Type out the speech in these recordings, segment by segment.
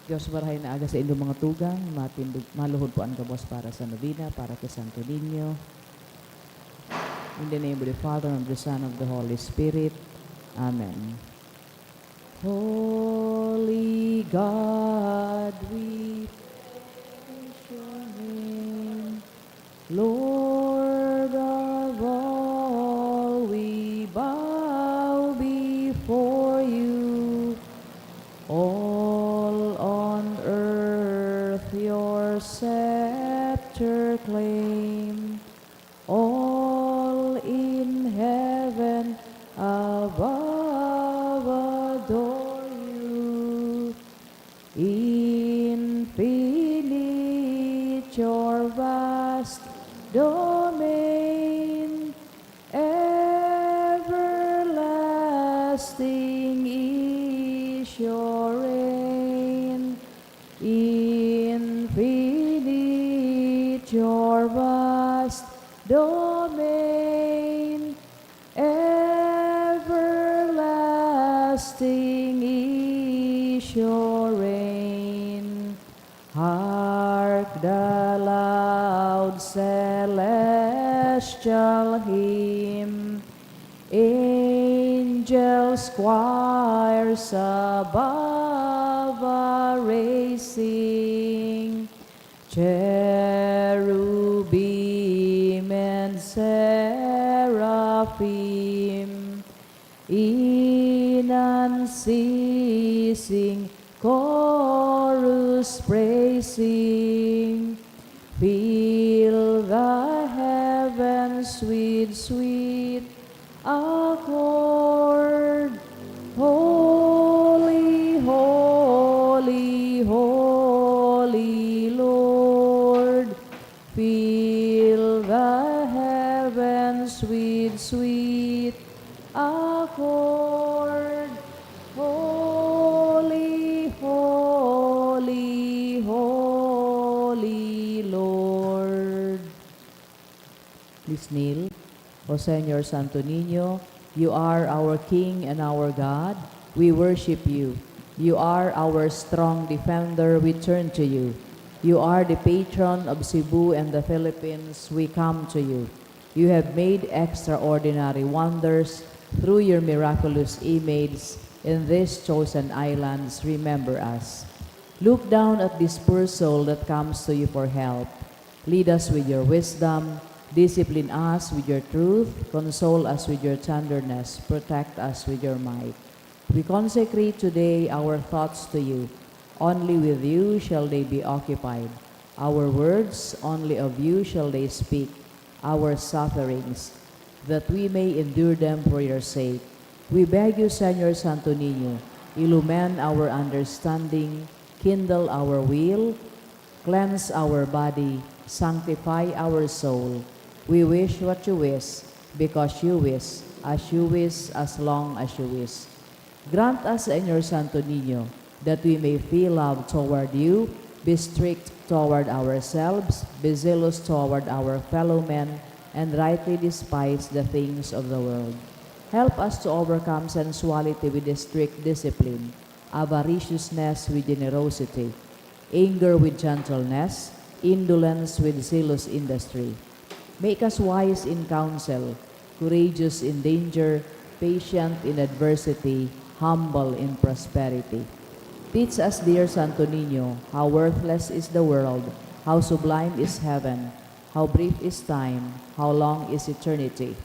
Diyos barahay na aga sa inyong mga tugang, maluhod po ang kabos para sa novena, para kay Santo Niño. In the name of the Father, and of the Son, and of the Holy Spirit. Amen. Holy God, we praise your name. Lord of all, we bow before you. All on earth your scepter claim, all in heaven above adore you. Infinite your vast domain, everlasting is your reign. Infinite your vast domain, everlasting is your reign. Hark the loud celestial hymn, angels choirs above are raising, cherubim and seraphim in unceasing chorus praising, fill the heavens with sweet accord. Holy, holy, holy Lord, fill the heavens with sweet accord. Holy, holy, holy Lord. Please kneel. O Señor Santo Niño, you are our King and our God. We worship you. You are our strong defender. We turn to you. You are the patron of Cebu and the Philippines. We come to you. You have made extraordinary wonders through your miraculous image in these chosen islands. Remember us. Look down at this poor soul that comes to you for help. Lead us with your wisdom. Discipline us with your truth, console us with your tenderness, protect us with your might. We consecrate today our thoughts to you. Only with you shall they be occupied. Our words, only of you shall they speak. Our sufferings, that we may endure them for your sake. We beg you, Señor Santo Niño, illumine our understanding, kindle our will, cleanse our body, sanctify our soul. We wish what you wish, because you wish, as you wish, as long as you wish. Grant us, Señor Santo Niño, that we may feel love toward you, be strict toward ourselves, be zealous toward our fellow men, and rightly despise the things of the world. Help us to overcome sensuality with a strict discipline, avariciousness with generosity, anger with gentleness, indolence with zealous industry. Make us wise in counsel, courageous in danger, patient in adversity, humble in prosperity. Teach us, dear Santo Niño, how worthless is the world, how sublime is heaven, how brief is time, how long is eternity.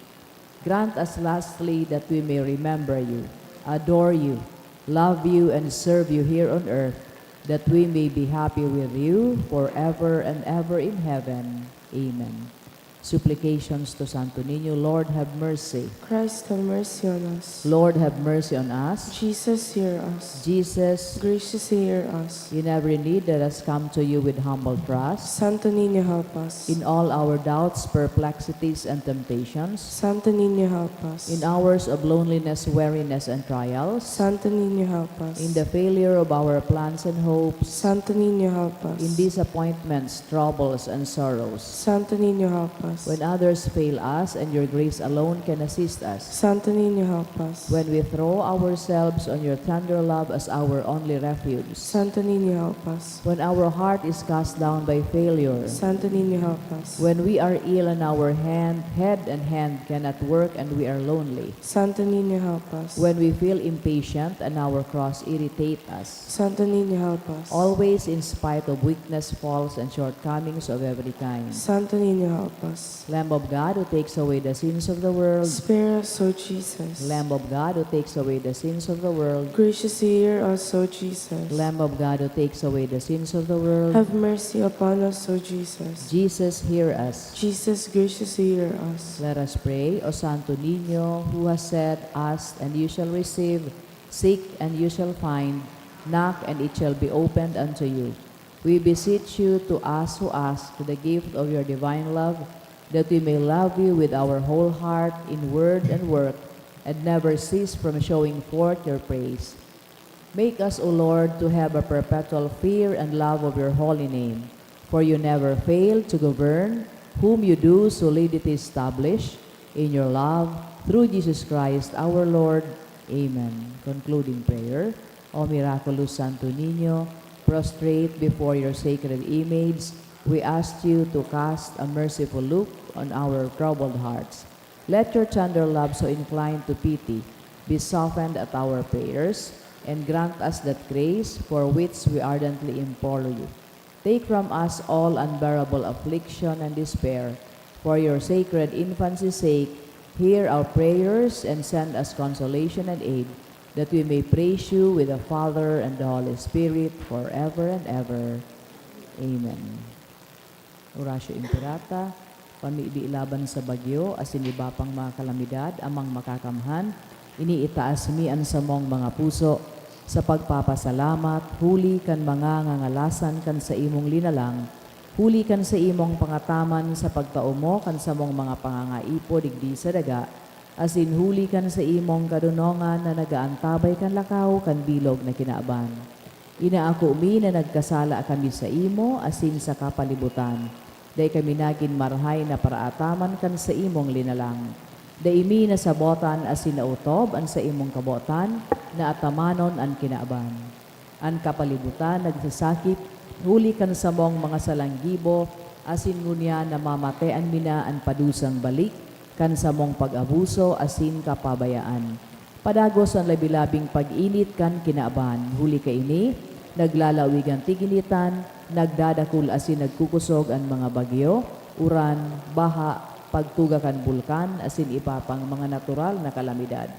Grant us lastly that we may remember you, adore you, love you, and serve you here on earth, that we may be happy with you forever and ever in heaven. Amen. Supplications to Santo Niño. Lord, have mercy. Christ, have mercy on us. Lord, have mercy on us. Jesus, hear us. Jesus, Graciously hear us. in every need, let us come to you with humble trust. Santo Niño, help us. In all our doubts, perplexities, and temptations, Santo Niño, help us. in hours of loneliness, weariness, and trials, Santo Niño, help us. in the failure of our plans and hopes, Santo Niño, help us. in disappointments, troubles, and sorrows, Santo Niño, help us. us. When others fail us and your grace alone can assist us. Santo Niño, help us. When we throw ourselves on your tender love as our only refuge. Santo Niño, help us. When our heart is cast down by failure. Santo Niño, help us. When we are ill and our head and hand cannot work and we are lonely. Santo Niño, help us. When we feel impatient and our cross irritate us. Santo Niño, help us. Always in spite of weakness, faults, and shortcomings of every kind. Santo Niño, help us. Lamb of God who takes away the sins of the world. Spare us, O Jesus. Lamb of God who takes away the sins of the world. Graciously hear us, O Jesus. Lamb of God who takes away the sins of the world. Have mercy upon us, O Jesus. Jesus, hear us. Jesus, graciously hear us. Let us pray, O Santo Niño, who has said, ask and you shall receive, seek and you shall find, knock and it shall be opened unto you. We beseech you to us who ask the gift of your divine love, that we may love you with our whole heart in word and work, and never cease from showing forth your praise. Make us, O Lord, to have a perpetual fear and love of your holy name. For you never fail to govern, whom you do solidity establish, in your love, through Jesus Christ our Lord. Amen. Concluding prayer. O miraculous Santo Niño, prostrate before your sacred image, we ask you to cast a merciful look on our troubled hearts. Let your tender love so inclined to pity be softened at our prayers, and grant us that grace for which we ardently implore you. Take from us all unbearable affliction and despair. For your sacred infancy's sake, hear our prayers and send us consolation and aid, that we may praise you with the Father and the Holy Spirit forever and ever. Amen. Oratio Imperata, pamibi laban sa bagyo, asin iba pang mga kalamidad, amang makakamhan, iniitaas mi ang samong mga puso, sa pagpapasalamat, huli kan mga ngangalasan kan sa imong linalang, huli kan sa imong pangataman sa pagtaumo kan sa mong mga pangangaipo digdi sa daga, asin huli kan sa imong kadunongan na nagaantabay kan lakaw kan bilog na kinaaban. Inaako mi na nagkasala kami sa imo asin sa kapalibutan. Day kami nagin marhay na paraataman kan sa imong linalang. Day mi na sabotan asin nautob an sa imong kabotan na atamanon an kinaaban. An kapalibutan nagsasakit, huli kan sa mong mga salanggibo, asin ngunya na mamatean mina an padusang balik, kan sa mong pag-abuso asin kapabayaan. Padagos ang labilabing pag-init kan kinaaban, huli ka ini, naglalawig ang tigilitan, nagdadakul asin nagkukusog ang mga bagyo, uran, baha, pagtuga kan bulkan, asin ipapang mga natural na kalamidad.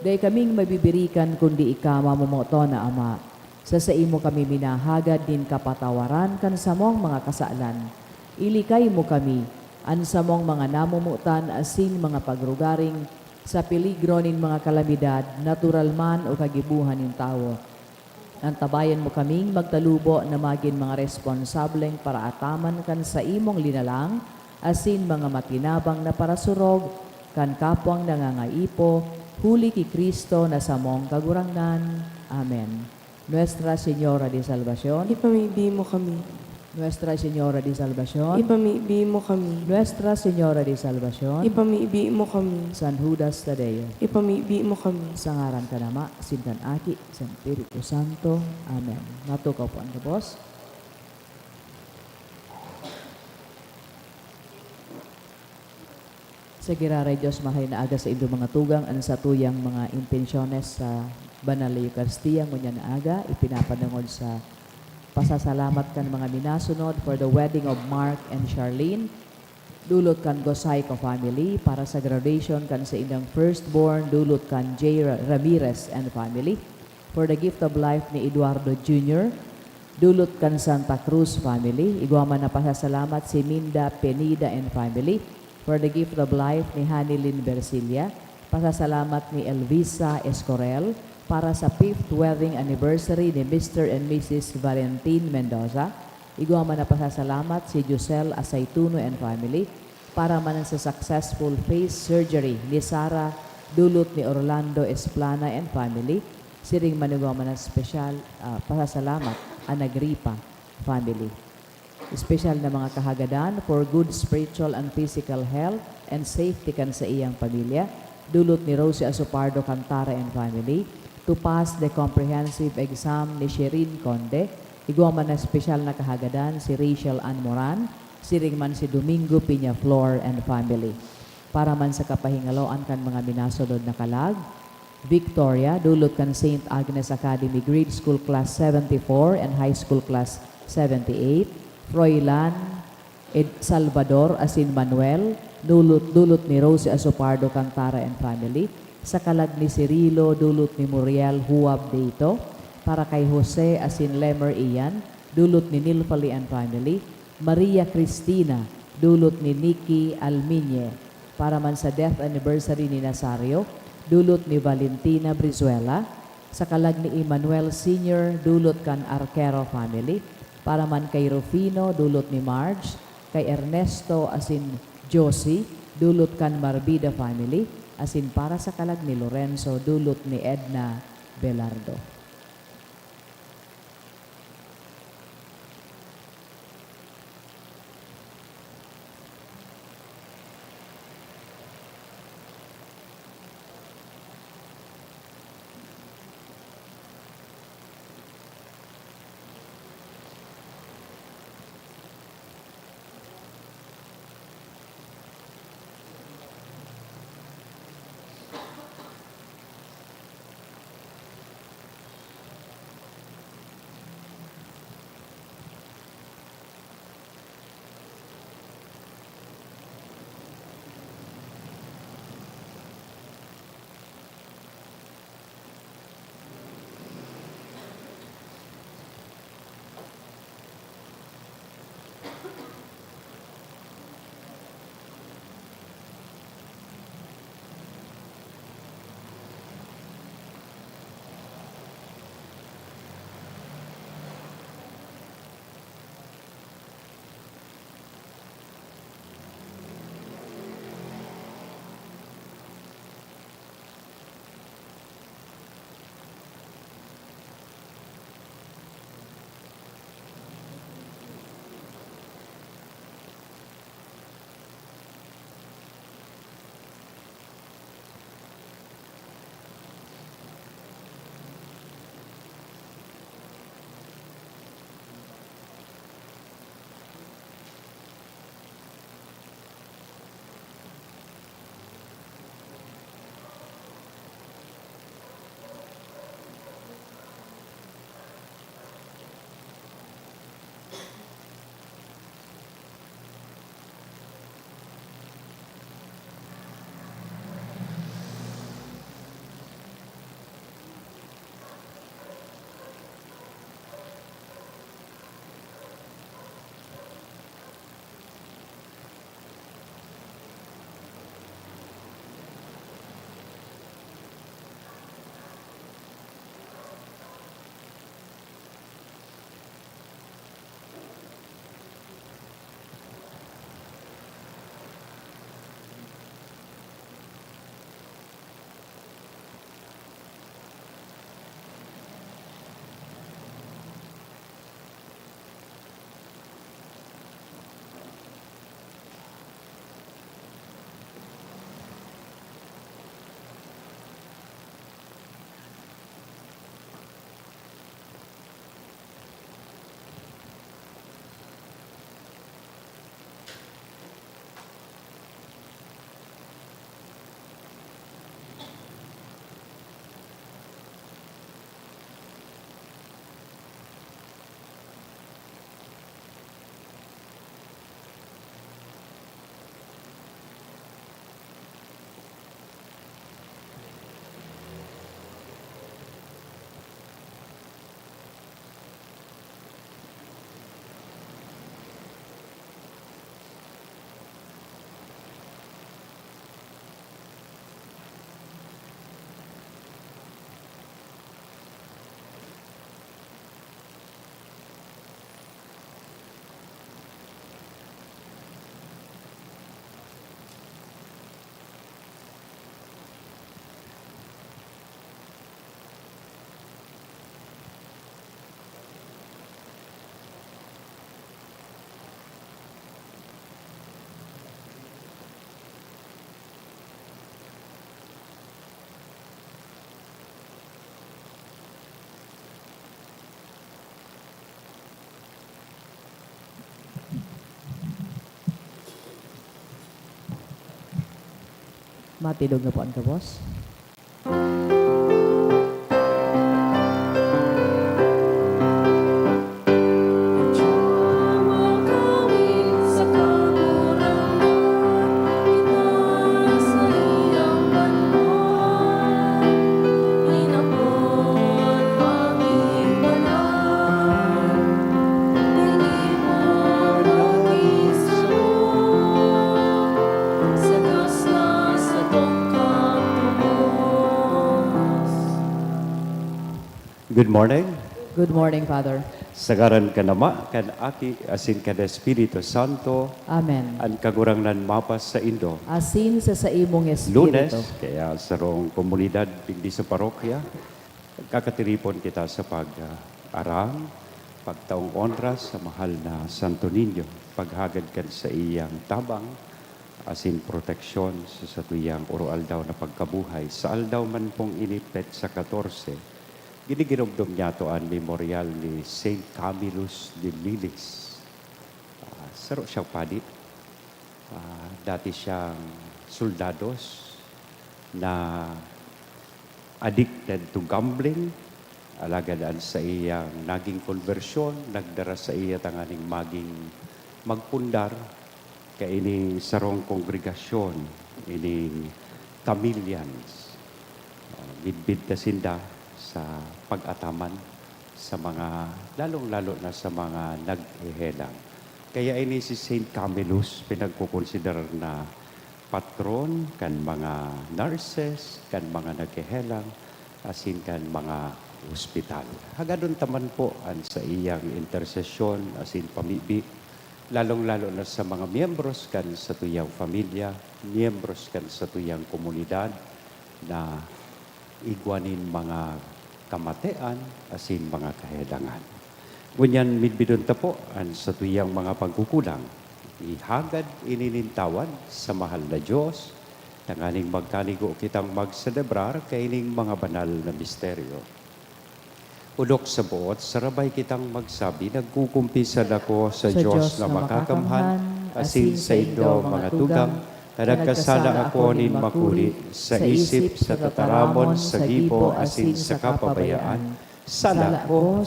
Day kaming mabibirikan kundi ika mamumoto na Ama. Sa imo kami minahagad din kapatawaran kan sa mong mga kasalan. Ilikay mo kami, ansa mong mga namumutan asin mga pagrugaring sa peligro nin mga kalamidad, natural man o kagibuhan nin tao. Antabayan mo kaming magtalubo na maging mga responsableng para ataman kan sa imong linalang, asin mga matinabang na parasurog, kan kapwang nangangaipo, huli ki Kristo na sa mong kagurangnan. Amen. Nuestra Señora de Salvación, Ipamibi mo kami. Nuestra Señora de Salvación, Ipamibi mo kami. Nuestra Señora de Salvación, Ipamibi mo kami. San Judas Tadeo, Ipamibi mo kami. sa ngaran ka nama, sintan aki, sa Espiritu Santo. Amen. Natukaw po ang kabos. Sa giraray Diyos, mahay na aga sa indo mga tugang, ang sa tuyang mga intensyones sa Banal na Eucharistia, ngunyan na aga, ipinapanangod sa pasasalamat kan mga minasunod for the wedding of Mark and Charlene. Dulot kan Gosay ka family para sa graduation kan sa indang firstborn. Dulot kan J. Ramirez and family for the gift of life ni Eduardo Jr. Dulot kan Santa Cruz family. Igwaman na pasasalamat si Minda Penida and family for the gift of life ni Hanilyn Bersilia. Pasasalamat ni Elvisa Escorel para sa 5th wedding anniversary ni Mr. and Mrs. Valentin Mendoza. Igwaman na pasasalamat si Josel Asaituno and family para man sa successful face surgery ni Sarah. Dulot ni Orlando Esplana and family. Siring manigwaman na special pasasalamat ang Agripa family. Espesyal na mga kahagadan for good spiritual and physical health and safety kan sa iyang pamilya. Dulot ni Rosie Asupardo Cantara and family to pass the comprehensive exam ni Sherin Conde. Igwa man na espesyal na kahagadan si Rachel Ann Moran, si Ringman si Domingo Piña Flor and family. Para man sa kapahingaloan kan mga minasunod na kalag, Victoria, dulot kan St. Agnes Academy Grade School Class 74 and High School Class 78. Froilan Salvador Asin Manuel, dulot ni Rosie Asupardo Cantara and family. Sa kalag ni Cirilo, dulot ni Muriel Huab Deito. Para kay Jose Asin Lemer Ian, dulot ni Nilfali and family. Maria Cristina, dulot ni Nikki Alminye. Para man sa death anniversary ni Nazario, dulot ni Valentina Brizuela. Sa kalag ni Emmanuel Sr., dulot kan Arquero family. Para man kay Rufino, dulot ni Marge. Kay Ernesto asin Josie, dulot kan Marbida family. Asin para sa kalag ni Lorenzo, dulot ni Edna Belardo. Matidog na po ang kabos. Good morning. Good morning, Father. Sagaran ka nama, kan aki, asin ka na Espiritu Santo, Amen. ang kagurangnan mapas sa Indo. Asin sa imong Lunes, espiritu. kaya sa rong komunidad, hindi sa parokya, kakatiripon kita sa pag-arang, pagtaong onras sa mahal na Santo Niño, paghagad kan sa iyang tabang, asin proteksyon sa tuyang uro-aldaw na pagkabuhay. Sa aldaw man pong inipet sa 14, giniginugdom niya to ang memorial ni Saint Camillus de Milis. Saro siyang padit. Dati siyang soldados na addicted to gambling. Alagadaan sa iyang naging konversyon, nagdara sa iya tanganing maging magpundar kaining sarong kongregasyon, ining Tamilians. Bidbid na sinda sa pag-ataman sa mga, lalong-lalo na sa mga naghihelang. Kaya ini si Saint Camillus, pinagkukonsider na patron kan mga nurses, kan mga naghihelang, asin kan mga ospital. Hagadon taman po ang sa iyang intersesyon, asin pamibi, lalong-lalo na sa mga miyembros kan sa tuyang pamilya, miyembros kan sa tuyang komunidad na igwanin mga kamatean, asin mga kahelangan. Ngunyan, midbidon ta po ang sa tuyang mga pagkukulang. Ihagad ininintawan sa mahal na Diyos, tanganing magkanigo kitang magselebrar kaining mga banal na misteryo. Ulok sa buot, sarabay kitang magsabi, nagkukumpisan ako sa Diyos na makakamhan, asin sa indo mga tugang, na nagkasala ako nin makuri, sa isip, sa tataramon, sa gibo, asin sa kapabayaan. Sala ko,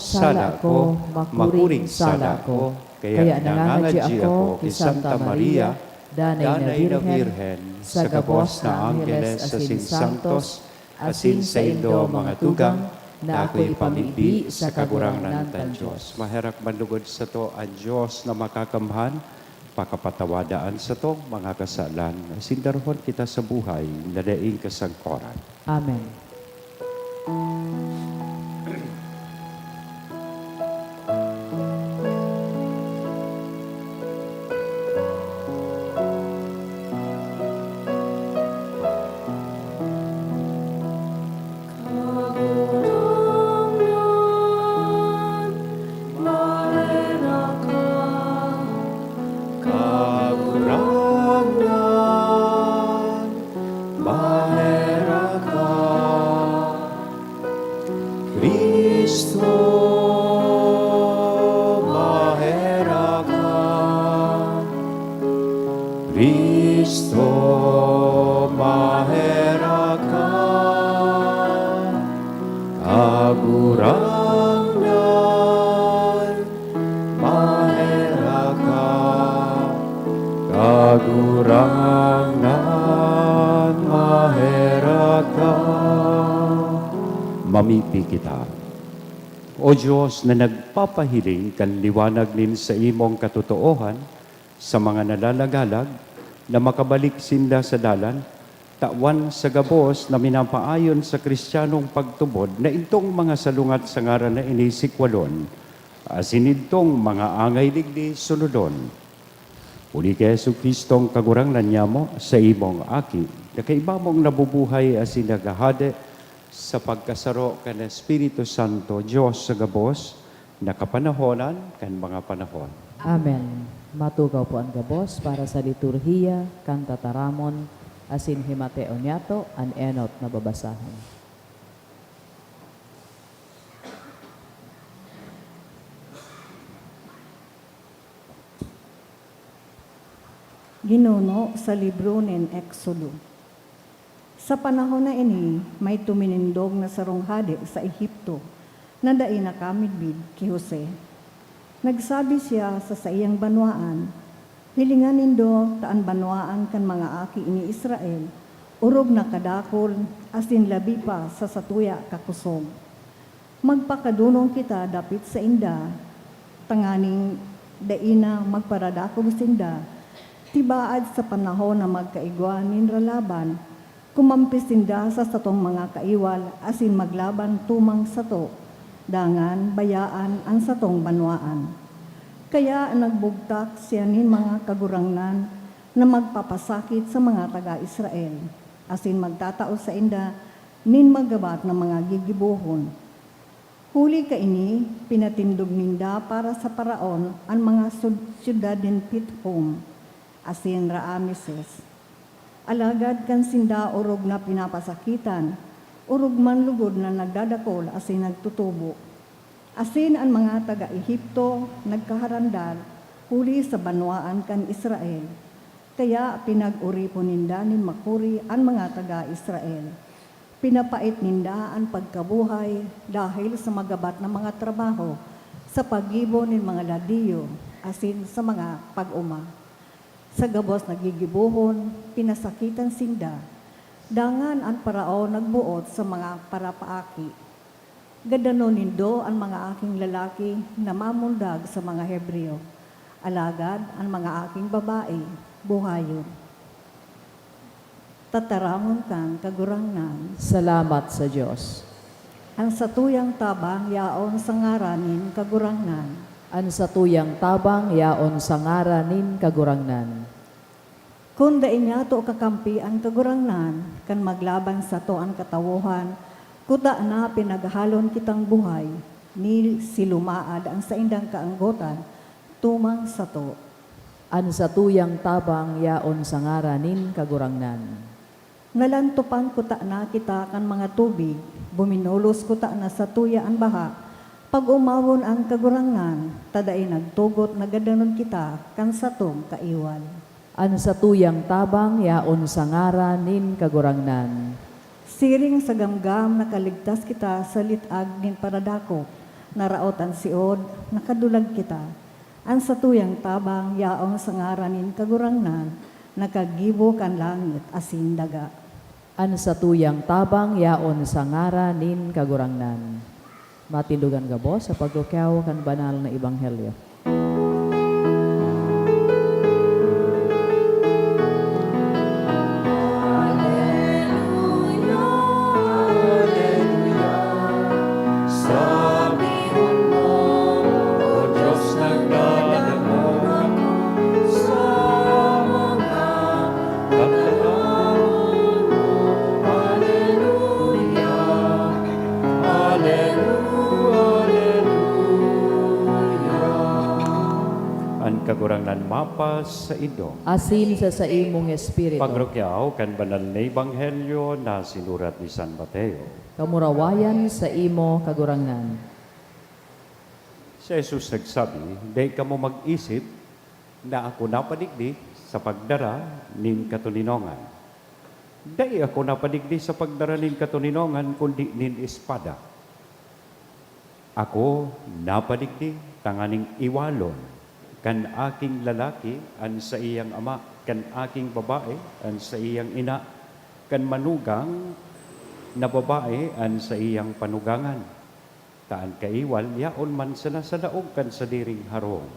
makuring sala ko, kaya nangangadji ako kay Santa Maria, danay na Virhen, sa gabos na Angeles, asin Santos, asin sa indo mga tugang, na ako'y pamibi sa kagurangnan tan Diyos. Maherap manlugod sa to ang Diyos na makakamhan, pakapatawadaan sa to mga kasalan, sindarhon kita sa buhay, nadaing kasangkoran. Amen. Kagurangnan, mahera ka, Kristo, mahera ka, Kristo, mahera ka, kagurangnan, mahera ka, kagurangnan, mahera ka. Mamipi kita. O Diyos na nagpapahiling kan liwanag nin sa imong katotoohan sa mga nalalagalag na makabalik sinda sa dalan, tawan sa gabos na minapaayon sa Kristiyanong pagtubod na itong mga salungat sa ngaran na inisikwalon, asinidtong mga angay digdi sunodon. Uli kay Yesu Kristong kagurangnan niya mo sa imong aki, na kaiba mong nabubuhay asin nagahade sa pagkasaro kan Espiritu Santo, Diyos sa gabos, na kapanahonan kan mga panahon. Amen. Matugaw po ang gabos para sa liturhiya, kang tataramon, asin himateo niyato, an enot na babasahin. Ginuno sa libro ng Exodo. Sa panahon na ini, may tuminindog na sarong hadi sa Ehipto na dai nakamidbid ki Jose. Nagsabi siya sa iyang banwaan, hilingan nindo taan banwaan kan mga aki ini Israel, urog na kadakol, asin labi pa sa satuya kakusog. Magpakadunong kita dapit sa inda, tanganing daina magparadakol sinda, tibaad sa panahon na magkaigwanin ralaban, kumampis sinda sa satong mga kaiwal, asin maglaban tumang sato, dangan bayaan ang satong banwaan. Kaya nagbugtak siya nin mga kagurangnan na magpapasakit sa mga taga-Israel, asin magtatao sa inda nin magabat ng mga gigibuhon. Huli ka ini, pinatindog ninda para sa paraon ang mga syudad din Pithom, asin Raamises. Alagad kan sinda urog na pinapasakitan, urog man lugod na nagdadakol asin nagtutubo. Asin ang mga taga-Ehipto nagkaharandal huli sa banwaan kan Israel. Kaya pinag-uripon ninda ni makuri ang mga taga-Israel. Pinapait ninda ang pagkabuhay dahil sa magabat na mga trabaho sa paggibo ng mga ladiyo asin sa mga pag-uma. Sa gabos nagigibuhon, pinasakitan sinda. Dangan ang parao nagbuot sa mga parapaaki. Gadano nindo ang mga aking lalaki na mamundag sa mga Hebreo. Alagad ang mga aking babae, buhayon. Tataramon kang kagurangnan, Salamat sa Diyos. ang satuyang tabang yaon sa ngaranin kagurangnan. An sa tuyang tabang yaon sa ngaranin kagurangnan. Kung dain niya to kakampi ang kagurangnan, kan maglaban sa to ang katawuhan, kuta na pinaghalon kitang buhay, ni silumaad ang sa indang kaanggotan, tumang sa to. An sa tuyang tabang yaon sa ngaranin kagurangnan. Nalantupan kuta na kita kan mga tubig, buminulos kuta na sa tuya ang baha, pag umawon ang kagurangan, taday nagtugot na gadanon kita kan satong kaiwan. An sa tuyang tabang yaon sa ngaranin kagurangnan. Siring sa gamgam nakaligtas kita sa litag nin paradako, naraot ang siod, nakadulag kita. Ang sa tuyang tabang yaon sa ngaranin kagurangnan, nakagibo kan langit asin daga. An sa tuyang tabang yaon sa ngaranin kagurangnan. Matindugan ka bo sa pagkukyaw kan banal na ebanghelyo. Kagurangnan mapas sa ido. Asin sa imong espiritu. Pagrukyaw kan banal na ebanghelyo na sinurat ni San Mateo. Kamurawayan sa imo kagurangnan. Si Jesus nagsabi, "Day ka mo mag-isip na ako napadigdi sa pagdara nin katuninongan. Day ako napadigdi sa pagdara nin katuninongan kundi nin espada. Ako napadigdi tanganing iwalon kan aking lalaki an sa iyang ama, kan aking babae an sa iyang ina, kan manugang na babae an sa iyang panugangan. Taan kaiwal, yaon man sana sa daog kan sa diring harong.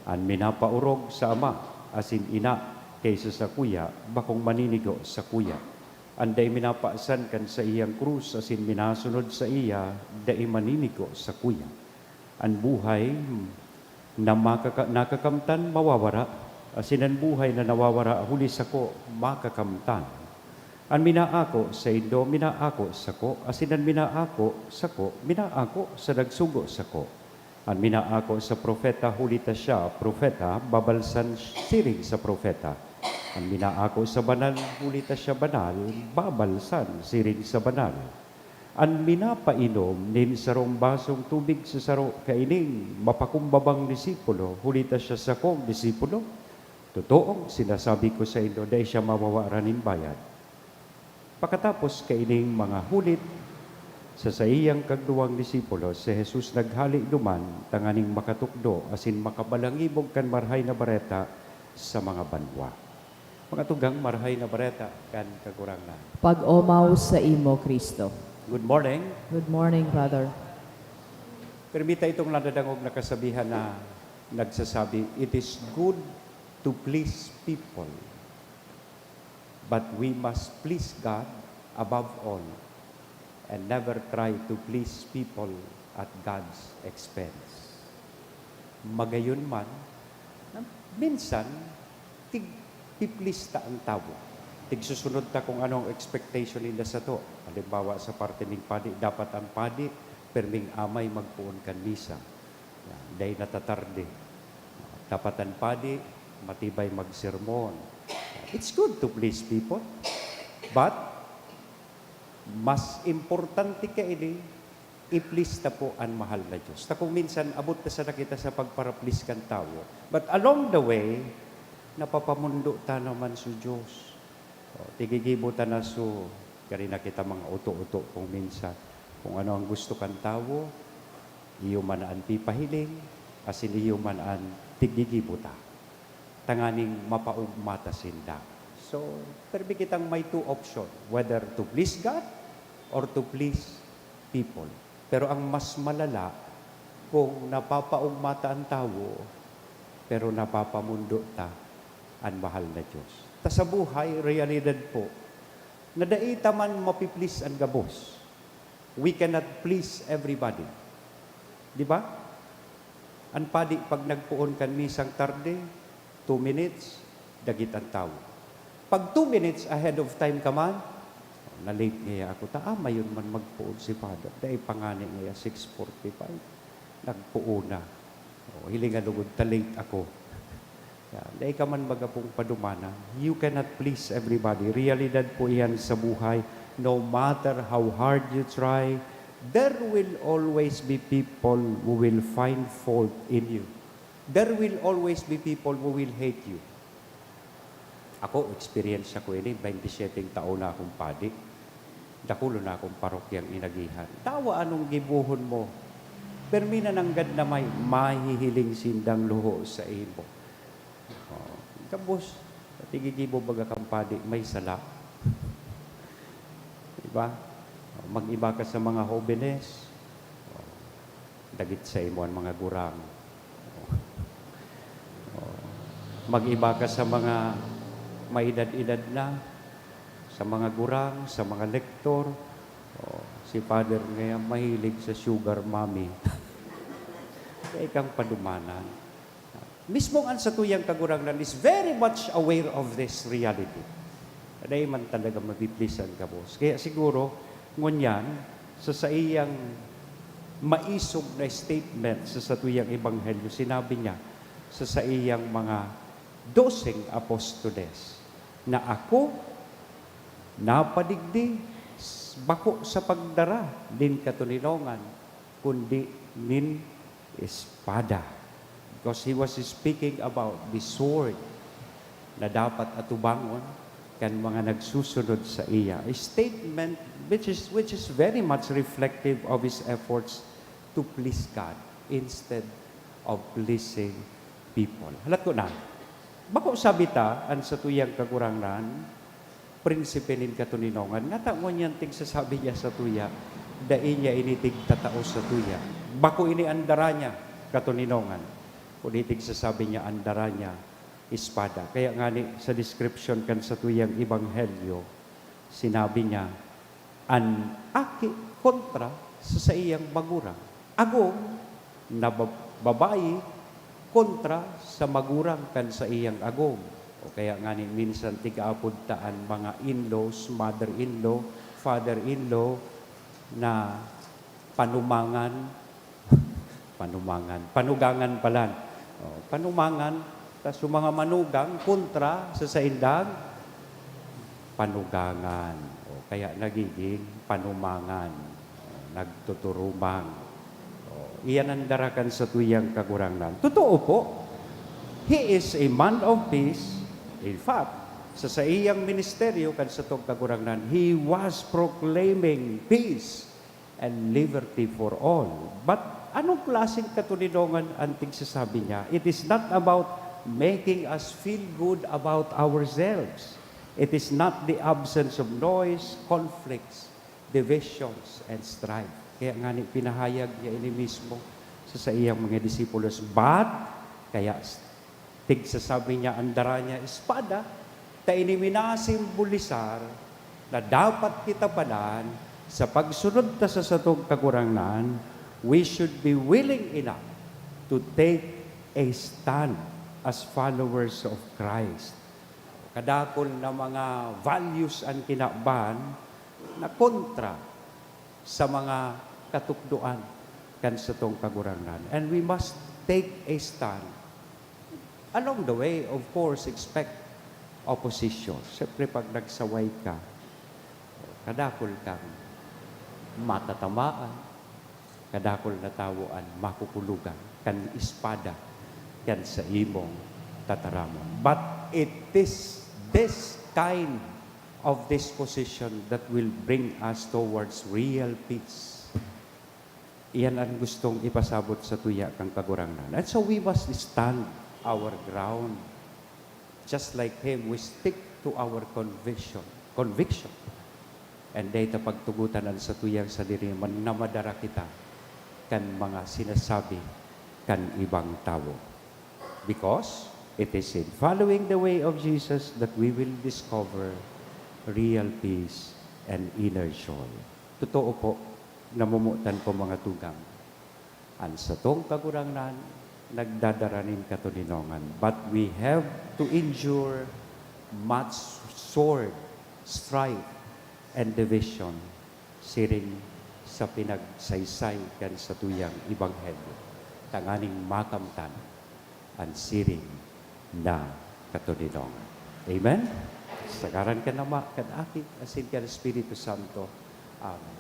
An minapaurog sa ama, asin ina, kaysa sa kuya, bakong maninigo sa kuya. Anday minapaasan kan sa iyang krus, asin minasunod sa iya, dai maninigo sa kuya. An buhay na nakakamtan, mawawara. Asin ang buhay na nawawara, huli sa ko, makakamtan. Ang minaako sa indo, minaako sa ko. Asin ang minaako sa ko, minaako sa nagsugo sa ko. Ang minaako sa propeta, hulita siya, propeta, babalsan siring sa propeta. Ang minaako sa banal, hulita siya banal, babalsan siring sa banal. Ang minapainom nin sarong basong tubig sa saro kaining mapakumbabang disipulo, hulita siya sa kong disipulo. Totoong sinasabi ko sa inyo, dahil siya mawawaran ng bayad. Pakatapos kaining mga hulit sa iyang kagduwang disipulo, si Jesus naghali duman, tanganing makatukdo, asin makabalangibog kan marhay na bareta sa mga banwa. Mga tugang marhay na bareta kan kagurangnan. Pag-omaw sa imo, Kristo. Good morning. Good morning, Father. Permita itong nadadangog na kasabihan na nagsasabi, it is good to please people, but we must please God above all and never try to please people at God's expense. Magayon man, minsan, tig-please ta ang tao. Tig-susunod ta kung anong expectation nila sa to. Halimbawa sa parte ng padi, dapat ang padi, perming amay magpuon kan misa. Day natatarde. Dapat ang padi, matibay magsermon. It's good to please people, but mas importante ka ini, i-please na po ang mahal na Diyos. Na kung minsan, abot na sa nakita sa pagpara-please kan tao. But along the way, napapamundo ta naman sa Diyos. Tigigibo ta na so, kari na kita mga uto-uto kung minsan. Kung ano ang gusto kan tao, iyo man ang pipahiling, asin iyo man ang tigigibo ta. Tanganing mapaugmata sinda. So, perbi kitang may two option, whether to please God or to please people. Pero ang mas malala, kung napapaugmata ang tao, pero napapamundo ta ang mahal na Diyos. Ta sa buhay, realidad po, na daita man mapiplease ang gabos. We cannot please everybody. Di ba? Ang padi, pag nagpuon kan misang tarde, 2 minutes, dagit ang tao. Pag 2 minutes ahead of time ka man, na-late niya ako, mayon man magpuon si Father. Dahil pangani niya, 6:45. Nagpuon na. Hilingan lugod, late ako. Dahil ka man magapong padumana, you cannot please everybody. Realidad po yan sa buhay. No matter how hard you try, there will always be people who will find fault in you. There will always be people who will hate you. Ako, experience ko ini, 27 taon na akong padi. Dakulo na akong parokyang inagihan. Tawa anong gibuhon mo. Permina ng gad na may mahihiling sindang luho sa imo. Kabos, tigigibo baga kang padi, may sala. Diba? Mag-iba ka sa mga hobenes. Dagit sa imo ang mga gurang. Mag-iba ka sa mga may edad-edad na, sa mga gurang, sa mga lektor. Si Father ngayon mahilig sa sugar mommy. Kaya kang padumanan. Mismong ang satuyang kagurangnan is very much aware of this reality. Dahil man talaga mabiplisan ka, boss. Kaya siguro, ngunyan, sa iyang maisog na statement sa satuyang ebanghelyo, sinabi niya sa iyang mga 12 apostoles, na ako napadigdi bako sa pagdara din katulinongan kundi nin espada, because he was speaking about the sword na dapat atubangon kan mga nagsusunod sa iya. A statement which is very much reflective of his efforts to please God instead of pleasing people. Halat ko na, bako sabi ta, ang sa tuyang kakurangnan, prinsipe nin katuninongan, nga taon yan ting sasabi niya sa tuya, dai niya initig tatao sa tuya. Bako ini andara niya, katuninongan. Kunitig sasabi niya, andara niya, espada. Kaya nga ni, sa description kan sa tuyang ebanghelyo, sinabi niya, an aki kontra sa iyang magurang. Agong na babae, kontra sa magurang kan sa iyang agom. O kaya nga ni minsan tigaapod taan mga in-laws, mother-in-law, father-in-law na panugangan palan. Panumangan, tas yung mga manugang kontra sa saindang panugangan. O kaya nagiging panumangan, nagtuturumang. Iyan ang darakan sa tuyang kagurangnan. Totoo po, he is a man of peace. In fact, Sa iyang ministeryo, kan sa tong kagurangnan, he was proclaiming peace and liberty for all. But anong klaseng katulinongan ang tigsasabi niya? It is not about making us feel good about ourselves. It is not the absence of noise, conflicts, divisions, and strife. Kaya nga ni pinahayag niya ini mismo sa iyang mga disipulos. But, kaya tigsasabi niya, andara niya espada, ta ini minasimbolisar na dapat kita panan sa pagsunod ta sa satong kagurangnan, we should be willing enough to take a stand as followers of Christ. Kadakol na mga values ang kinakban na kontra sa mga katukduan kan sa tong kagurangnan. And we must take a stand. Along the way, of course, expect opposition. Siyempre, pag nagsaway ka, kadakol kang matatamaan, kadakol na tawuan, makukulugan, kan espada, kan sa imong tataramon. But it is this kind of disposition that will bring us towards real peace. Iyan ang gustong ipasabot sa tuya kang kagurangnan. And so we must stand our ground. Just like him, we stick to our conviction. And dahil pagtugutan sa tuyang sa diri, namadara kita kan mga sinasabi kan ibang tao. Because it is in following the way of Jesus that we will discover real peace and inner joy. Totoo po, namumutan ko mga tugang. Ang sa tong kagurangnan, nagdadaranin katulinongan. But we have to endure much sword, strife, and division siring sa pinagsaysay kan sa tuyang ibanghelyo. Tanganing makamtan ang siring na katulinongan. Amen? Sagaran ka na kadakit, asin ka ng Espiritu Santo. Amen.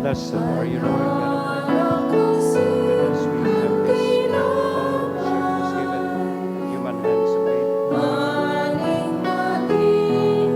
Blessed are you, Lord God of heaven. Let us we have this was given human hands of faith. Let us we have this.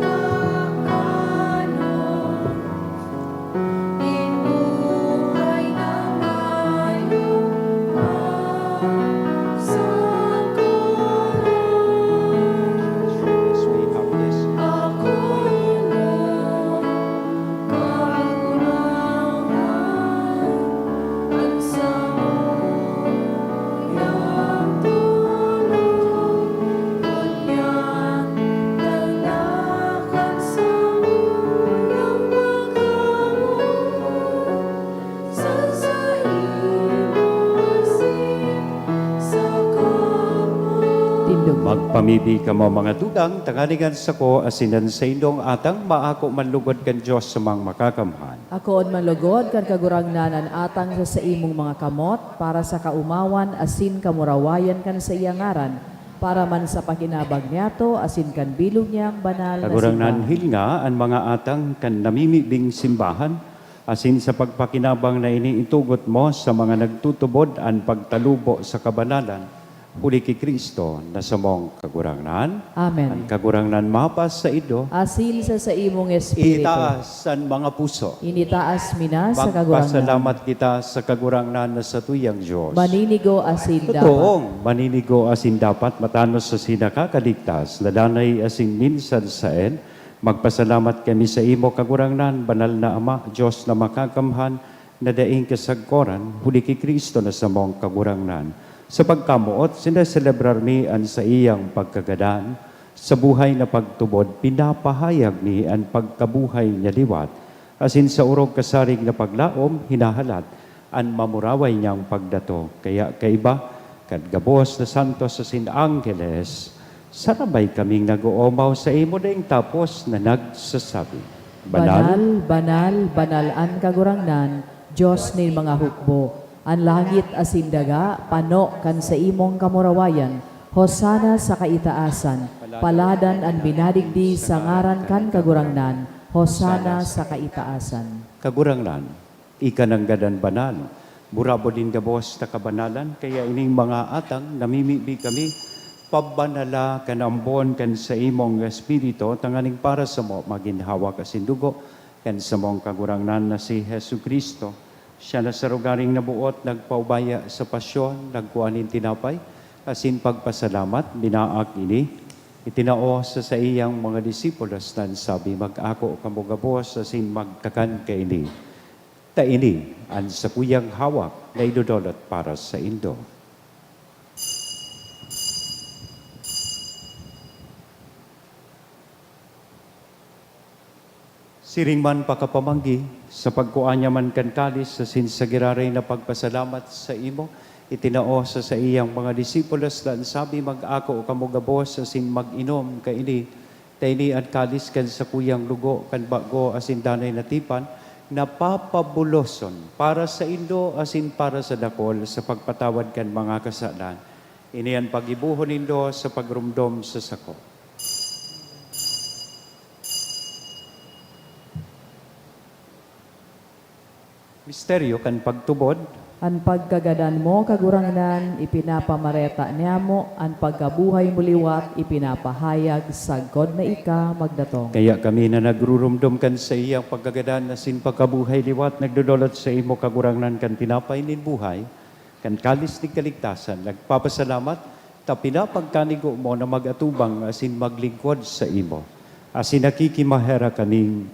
Tindog. Magpamibi ka mo mga tugang, tanganigan sa ko, asinan sa indong atang maako manlugod kan Diyos sa mga makakamhan. Ako man lugod kan kagurangnanan atang sa imong mga kamot para sa kaumawan asin kamurawayan kan sa iyang ngaran para man sa pakinabag niyato asin kan bilog niyang banal na Kagurangnan simbahan. hilnga ang mga atang kan namimibing simbahan, asin sa pagpakinabang na iniitugot mo sa mga nagtutubod ang pagtalubo sa kabanalan, huli ki Kristo na sa mong kagurangnan. Ang Amen. kagurangnan mapas sa ido, Asil sa imong espiritu. itaas ang mga puso. Initaas mina sa kagurangnan. Magpasalamat kita sa kagurangnan na sa tuyang Diyos. Maninigo asin dapat. Totoong maninigo asin dapat matanos sa sinakakaligtas, ladanay asin minsan saen, magpasalamat kami sa imo kagurangnan, banal na Ama, Diyos na makakamhan, na daing kasagkoran, huli ki Kristo na sa mong kagurangnan. Sa pagkamuot, sinaselebrar ni an sa iyang pagkagadaan, sa buhay na pagtubod, pinapahayag ni ang pagkabuhay niya liwat, asin sa urog kasarig na paglaom, hinahalat, an mamuraway niyang pagdato. Kaya kaiba, kadgabos na santos sa sinangeles, sarabay kaming nag-uumaw sa imo daing tapos na nagsasabi. Banal, banal, banalan kagurangnan, Diyos ni mga hukbo. Ang langit asin daga, pano kan sa imong kamurawayan, Hosana sa kaitaasan, paladan ang binadigdi sa ngaran kan kagurangnan, Hosana sa kaitaasan. Kagurangnan, ika ng gadan banal. Burabo din gabos na kabanalan, kaya ining mga atang namimibi kami, pabanala kanambon kan sa imong espiritu, tanganing para sa mo maginhawa kasindugo, kan sa mong kagurangnan na si Hesu Kristo. Siya na sa rugaring nabuot, nagpaubaya sa pasyon, nagkuhanin tinapay, asin pagpasalamat, binaak ini, itinao sa iyang mga disipulos na sabi, mag-ako kamugabos, asin magkakan ka ini. Ta ini, ang sa kuyang hawak na idudolot para sa Indo. Siring man pakapamanggi, sa pagkuanya man kan kalis, sa sinsagiraray na pagpasalamat sa imo, itinao sa iyang mga disipulos na sabi, mag-ako kamugabos asin mag-inom ka ini, taini at kalis kan sa kuyang lugo, kan bago asin danay natipan, napapabuloson para sa Indo asin para sa dakol sa pagpatawad kan mga kasalan. Ini ang pag-ibuhon nindo sa pagrumdom sa sako. Misteryo kan pagtubod, Ang pagkagadan mo, kagurangnan, ipinapamareta niya mo, ang pagkabuhay mo liwat, ipinapahayag, sagod na ika, magdatong. kaya kami na nagrurumdum kan sa iyang pagkagadan na sin pagkabuhay liwat, nagdudulot sa imo kagurangnan kan tinapay nin buhay, kan kalis ni kaligtasan, nagpapasalamat, ta pinapagkanigo mo na magatubang asin maglingkod sa imo. Asin nakikimahera kaning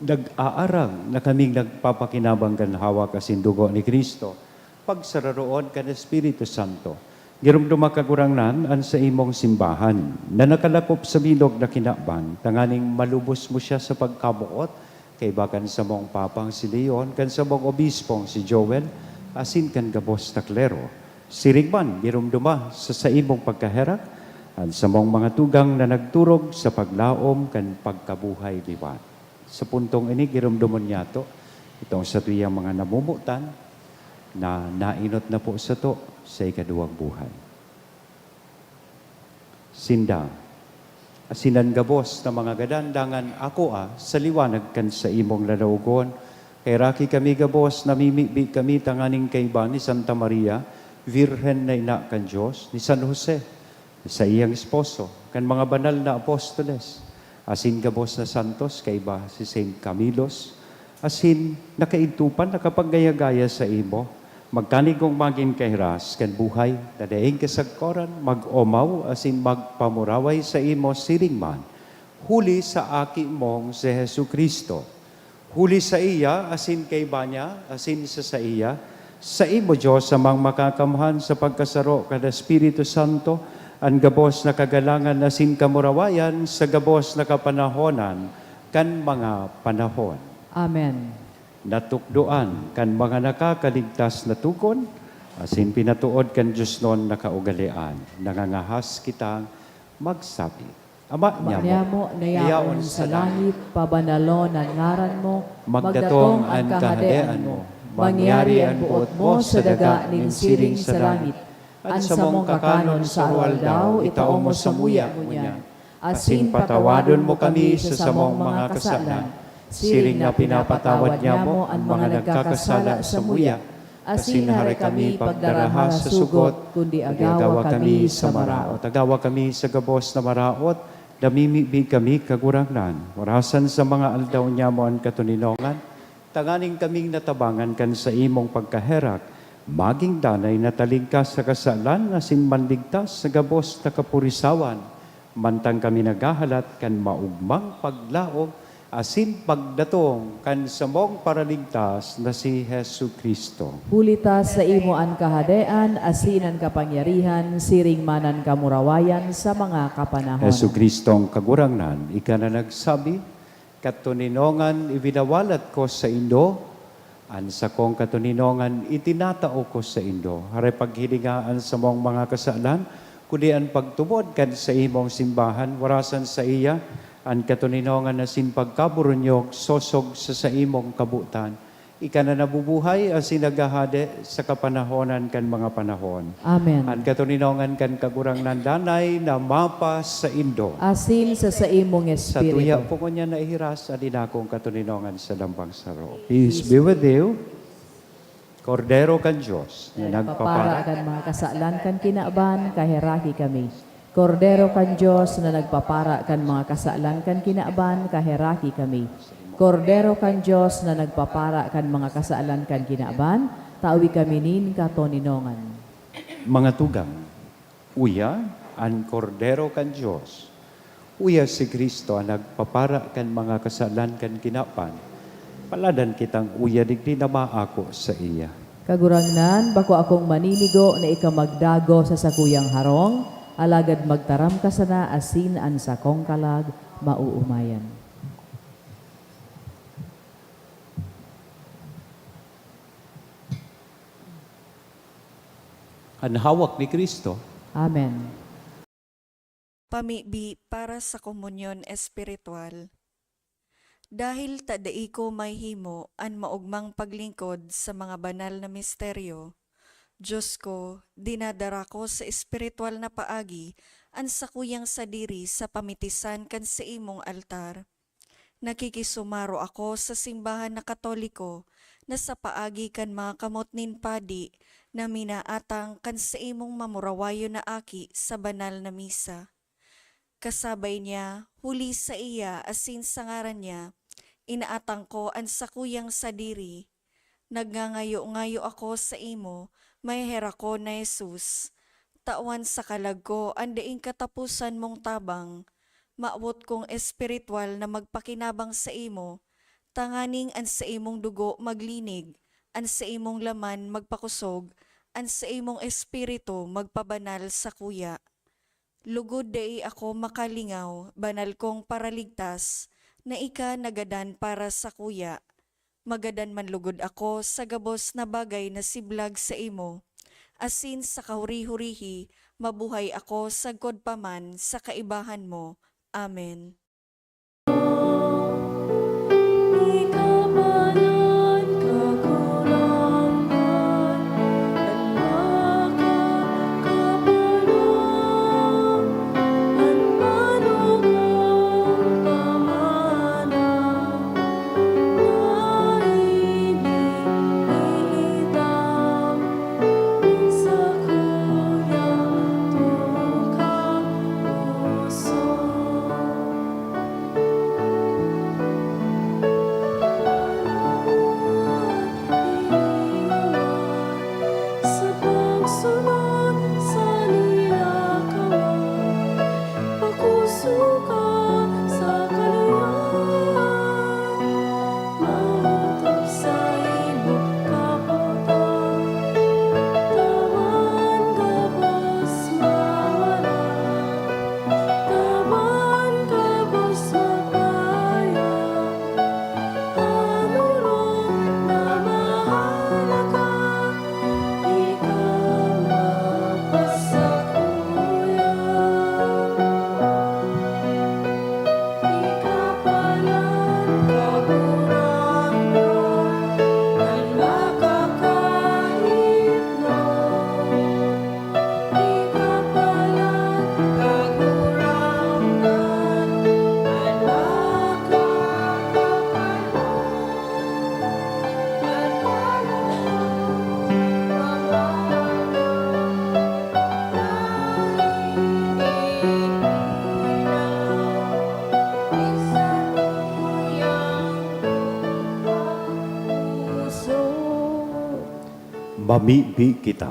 nag-aarang na kaming nagpapakinabang kan hawak asin dugo ni Kristo, pagsararoon kan Espiritu Santo. Girumduma kagurangnan an sa imong simbahan, na nakalakop sa bilog na kinabang, tanganing malubos mo siya sa pagkabuot, kay bakan sa mong papang si Leon, kan sa mong obispong si Joel, asin kan gabos na klero. Sirigman, girumduma sa imong pagkaherak, an sa mong mga tugang na nagturog sa paglaom kan pagkabuhay liwat. Sa puntong ini, girumdumon niya to, itong sa tuyang mga namumutan, na nainot na po sa to sa ikaduwang buhay. Sinda, asinan gabos na mga gadandangan ako sa liwanag kan sa imong lalaugon, kay raki kami gabos, namimibi kami tanganing kaiba ni Santa Maria, Virhen na ina kan Diyos, ni San Jose, sa iyang esposo, kan mga banal na apostoles, asin gabos na santos, kaiba si Saint Camilos, asin nakaintupan, nakapaggaya-gaya sa imo, magkanigong maging kahiras, kan buhay, dadaing kasagkoran, mag-omaw, asin magpamuraway sa imo siringman, huli sa aki mong si Hesu Kristo, huli sa iya, asin kaiba niya, asin sa iya, sa imo Diyos, samang makakamhan sa pagkasaro kada Espiritu Santo, ang gabos na kagalangan na sin kamurawayan sa gabos na kapanahonan kan mga panahon. Amen. Natukdoan kan mga nakakaligtas na tukon, asin pinatuod kan Diyos noon na kaugalian. Nangangahas kitang magsabi. Ama niya mo, nayaon sa langit, pabanalon ang ngaran mo, magdatong ang kahadean mo, mangyari ang buot mo sa daga ning siring sa langit, at sa mong kakanon sa aldaw, itao mo sa muya mo niya. Asin patawadon mo kami sa samong mga kasalan, siring na pinapatawad niya mo ang mga nagkakasala sa muya. Asin hari kami pagdaraha sa sugot, kundi agawa kami sa maraot. Agawa kami sa gabos na maraot, namimibi kami kagurangnan. Warasan sa mga aldaw niya mo ang katuninongan, tanganing kaming natabangan kan sa imong pagkaherak, maging danay na talingkas sa kasalan, asin manligtas sa gabos na kapurisawan, mantang kami nagahalat kan maugmang paglaog, asin pagdatong kan samong paraligtas na si Hesu Kristo. Hulita sa imo ang kahadean, asin ang kapangyarihan, siring manan kamurawayan sa mga kapanahon. Hesu Kristong kagurangnan, ika na nagsabi, katuninongan ibinawalat ko sa Indo, an sa kong katuninongan itinatao ko sa Indo. Haray paghilingaan sa mong mga kasalan, kundi ang pagtubod kan sa imong simbahan, warasan sa iya, Ang katuninongan na sinpagkaburunyog, sosog sa imong kabutan. Ika na nabubuhay as sinagahade sa kapanahonan kan mga panahon. Amen. Ang katuninongan kan kagurang nandanay na mapas sa Indo. Asin sa imong Sa tuya espiritu. po ko niya naihiras, adin akong katuninongan sa lambang saro. Peace be with you. Kordero kan Diyos na Nagpapara nagpapara. kan mga kasalan kan kinaaban, kahiraki kami. Kordero kan Diyos na nagpapara kan mga kasalan kan kinaaban, kahiraki kami. Kordero kan Diyos na nagpapara kan mga kasalan kan kinaaban, tawi kami nin katoninongan. Mga tugang, uya ang kordero kan Diyos. Uya si Kristo ang nagpapara kan mga kasalan kan kinapan. Paladan kitang uya digdi na maako sa iya. Kagurangnan, bako akong maninigo na ikamagdago sa sakuyang harong, alagad magtaram ka sana asin an sakong kalag, mauumayan. Ang hawak ni Kristo, Amen. Pamibi para sa komunyon espiritual. Dahil tadai ko may himo an maugmang paglingkod sa mga banal na misteryo, Diyos ko, dinadara ko sa espiritual na paagi an sakuyang sadiri sa pamitisan kan sa imong altar. Nakikisumaro ako sa simbahan na Katoliko na sa paagi kan mga kamot nin padi na minaatang kan sa imong mamurawayo na aki sa banal na misa. Kasabay niya, huli sa iya asin sa ngaran niya, inaatang ko ang sakuyang sadiri. Nagngangayo-ngayo ako sa imo, may hera ko na Jesus. Tawan sa kalag ko, andaing katapusan mong tabang. Maawot kong espiritual na magpakinabang sa imo, tanganing an sa imong dugo maglinig, an sa imong laman magpakusog, an sa imong espiritu magpabanal sa kuya. Lugod dai ako makalingaw, banal kong paraligtas, na ika nagadan para sa kuya. Magadan man lugod ako sa gabos na bagay na siblag sa imo. Asin sa kahuri-hurihi, mabuhay ako sa godpaman sa kaibahan mo. Amen. mamibi kita.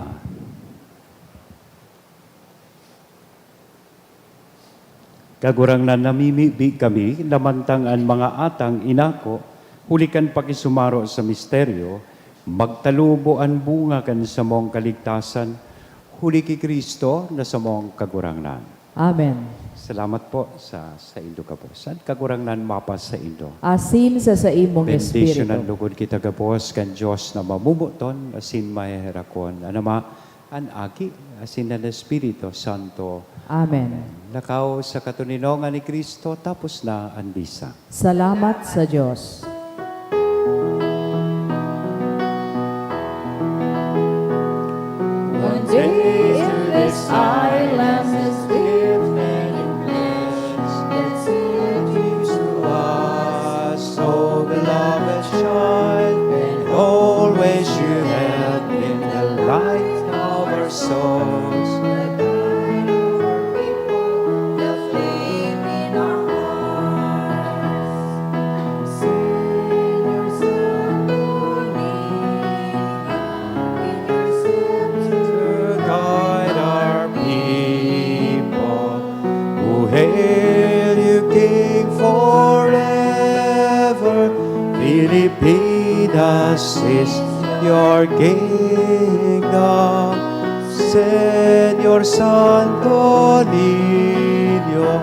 Kagurang na namimibi kami, lamantang ang mga atang inako, hulikan pakisumaro sa misteryo, magtalubo ang bunga kan sa mong kaligtasan, huli ki Kristo na sa mong kagurangnan. Amen. Salamat po sa Indo Kapos. At kagurangnan mapas sa Indo. Asin sa imong Benediction espiritu. ang lugod kita kapos kan Diyos na mamumuton, asin maherakon. Anama, anaki, asin ng Espiritu Santo. Amen. Lakaw sa katuninongan ni Kristo, tapos na ang bisa. Salamat sa Diyos. One day in this island is given in flesh, that's introduced to us, so beloved, shine, and always you have been the light of our souls. To guide our people, who hail you, King, forever. Pilipinas is your kingdom. Señor Santo Niño,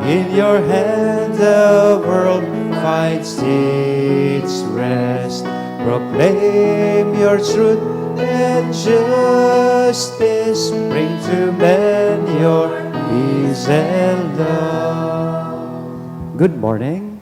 in your hands the world finds its rest. Proclaim your truth and justice, bring to men your peace and love. Good morning.